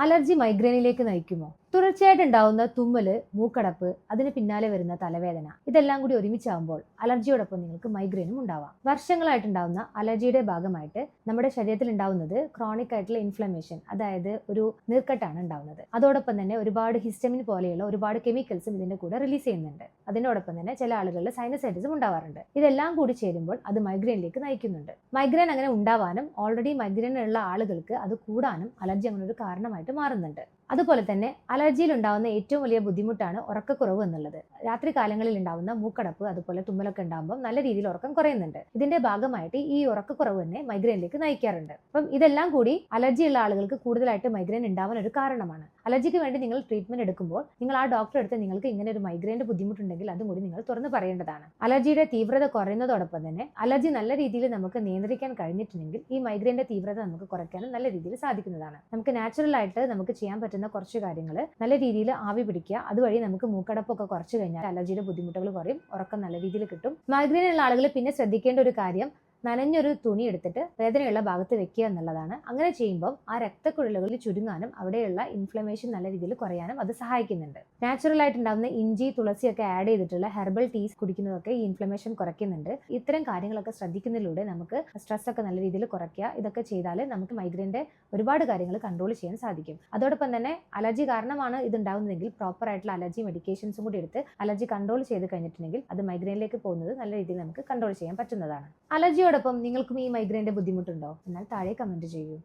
Allergy മൈഗ്രെയിനിലേക്ക് നയിക്കുമോ? തുടർച്ചയായിട്ട് ഉണ്ടാവുന്ന തുമ്മല്, മൂക്കടപ്പ്, അതിന് പിന്നാലെ വരുന്ന തലവേദന ഇതെല്ലാം കൂടി ഒരുമിച്ചാകുമ്പോൾ അലർജിയോടൊപ്പം നിങ്ങൾക്ക് മൈഗ്രെയിനും ഉണ്ടാവാം. വർഷങ്ങളായിട്ടുണ്ടാവുന്ന അലർജിയുടെ ഭാഗമായിട്ട് നമ്മുടെ ശരീരത്തിൽ ഉണ്ടാവുന്നത് ക്രോണിക് ആയിട്ടുള്ള ഇൻഫ്ലമേഷൻ, അതായത് ഒരു നീർക്കെട്ടാണ് ഉണ്ടാവുന്നത്. അതോടൊപ്പം തന്നെ ഒരുപാട് ഹിസ്റ്റമിൻ പോലെയുള്ള ഒരുപാട് കെമിക്കൽസും ഇതിന്റെ കൂടെ റിലീസ് ചെയ്യുന്നുണ്ട്. അതിനോടൊപ്പം തന്നെ ചില ആളുകളിൽ സൈനസൈറ്റിസും ഉണ്ടാവാറുണ്ട്. ഇതെല്ലാം കൂടി ചേരുമ്പോൾ അത് മൈഗ്രെയിനിലേക്ക് നയിക്കുന്നുണ്ട്. മൈഗ്രെയിൻ അങ്ങനെ ഉണ്ടാവാനും ഓൾറെഡി മൈഗ്രെയിൻ ഉള്ള ആളുകൾക്ക് അത് കൂടാനും അലർജി അങ്ങനെ ഒരു കാരണമായിട്ട് മാറുന്നുണ്ട്. അതുപോലെ തന്നെ അലർജിയിൽ ഉണ്ടാകുന്ന ഏറ്റവും വലിയ ബുദ്ധിമുട്ടാണ് ഉറക്കക്കുറവ് എന്നുള്ളത്. രാത്രി കാലങ്ങളിൽ ഉണ്ടാകുന്ന മൂക്കടപ്പ് അതുപോലെ തുമ്മലൊക്കെ ഉണ്ടാകുമ്പോൾ നല്ല രീതിയിൽ ഉറക്കം കുറയുന്നുണ്ട്. ഇതിന്റെ ഭാഗമായിട്ട് ഈ ഉറക്കക്കുറവ് തന്നെ മൈഗ്രെയിനിലേക്ക് നയിക്കാറുണ്ട്. അപ്പം ഇതെല്ലാം കൂടി അലർജി ഉള്ള ആളുകൾക്ക് കൂടുതലായിട്ട് മൈഗ്രെയിൻ ഉണ്ടാവാൻ ഒരു കാരണമാണ്. അലർജിക്ക് വേണ്ടി നിങ്ങൾ ട്രീറ്റ്മെന്റ് എടുക്കുമ്പോൾ നിങ്ങൾ ആ ഡോക്ടറെ അടുത്ത് നിങ്ങൾക്ക് ഇങ്ങനെ ഒരു മൈഗ്രെയിന്റെ ബുദ്ധിമുട്ടുണ്ടെങ്കിൽ അതും കൂടി നിങ്ങൾ തുറന്ന് പറയേണ്ടതാണ്. അലർജിയുടെ തീവ്രത കുറയുന്നതോടൊപ്പം തന്നെ അലർജി നല്ല രീതിയിൽ നമുക്ക് നിയന്ത്രിക്കാൻ കഴിഞ്ഞിട്ടുണ്ടെങ്കിൽ ഈ മൈഗ്രെയിന്റെ തീവ്രത നമുക്ക് കുറയ്ക്കാനും നല്ല രീതിയിൽ സാധിക്കുന്നതാണ്. നമുക്ക് നാച്ചുറൽ ആയിട്ട് നമുക്ക് ചെയ്യാൻ പറ്റുന്ന കുറച്ച് കാര്യങ്ങൾ നല്ല രീതിയിൽ ആവി പിടിക്കുക. അതുവഴി നമുക്ക് മൂക്കടപ്പൊക്കെ കുറച്ച് കഴിഞ്ഞാൽ അലർജിയുടെ ബുദ്ധിമുട്ടുകൾ കുറയും, ഉറക്കം നല്ല രീതിയിൽ കിട്ടും. മൈഗ്രെയിൻ ഉള്ള ആളുകൾ പിന്നെ ശ്രദ്ധിക്കേണ്ട ഒരു കാര്യം നനഞ്ഞൊരു തുണി എടുത്തിട്ട് വേദനയുള്ള ഭാഗത്ത് വെക്കുക എന്നുള്ളതാണ്. അങ്ങനെ ചെയ്യുമ്പോൾ ആ രക്തക്കുഴലുകളിൽ ചുരുങ്ങാനും അവിടെയുള്ള ഇൻഫ്ലമേഷൻ നല്ല രീതിയിൽ കുറയാനും അത് സഹായിക്കുന്നുണ്ട്. നാച്ചുറൽ ആയിട്ടുണ്ടാകുന്ന ഇഞ്ചി, തുളസിയൊക്കെ ആഡ് ചെയ്തിട്ടുള്ള ഹെർബൽ ടീസ് കുടിക്കുന്നതൊക്കെ ഈ ഇൻഫ്ലമേഷൻ കുറയ്ക്കുന്നുണ്ട്. ഇത്തരം കാര്യങ്ങളൊക്കെ ശ്രദ്ധിക്കുന്നതിലൂടെ നമുക്ക് സ്ട്രെസ് ഒക്കെ നല്ല രീതിയിൽ കുറയ്ക്കുക. ഇതൊക്കെ ചെയ്താൽ നമുക്ക് മൈഗ്രെയിൻ്റെ ഒരുപാട് കാര്യങ്ങൾ കൺട്രോൾ ചെയ്യാൻ സാധിക്കും. അതോടൊപ്പം തന്നെ അലർജി കാരണമാണ് ഇത് ഉണ്ടാകുന്നതെങ്കിൽ പ്രോപ്പർ ആയിട്ടുള്ള അലർജി മെഡിക്കേഷൻസും കൂടി എടുത്ത് അലർജി കൺട്രോൾ ചെയ്ത് കഴിഞ്ഞിട്ടുണ്ടെങ്കിൽ അത് മൈഗ്രെയിനിലേക്ക് പോകുന്നത് നല്ല രീതിയിൽ നമുക്ക് കൺട്രോൾ ചെയ്യാൻ പറ്റുന്നതാണ്. അലർജിയോടൊപ്പം നിങ്ങൾക്കും ഈ മൈഗ്രെയിൻ്റെ ബുദ്ധിമുട്ടുണ്ടോ? എന്നാൽ താഴെ കമന്റ് ചെയ്യൂ.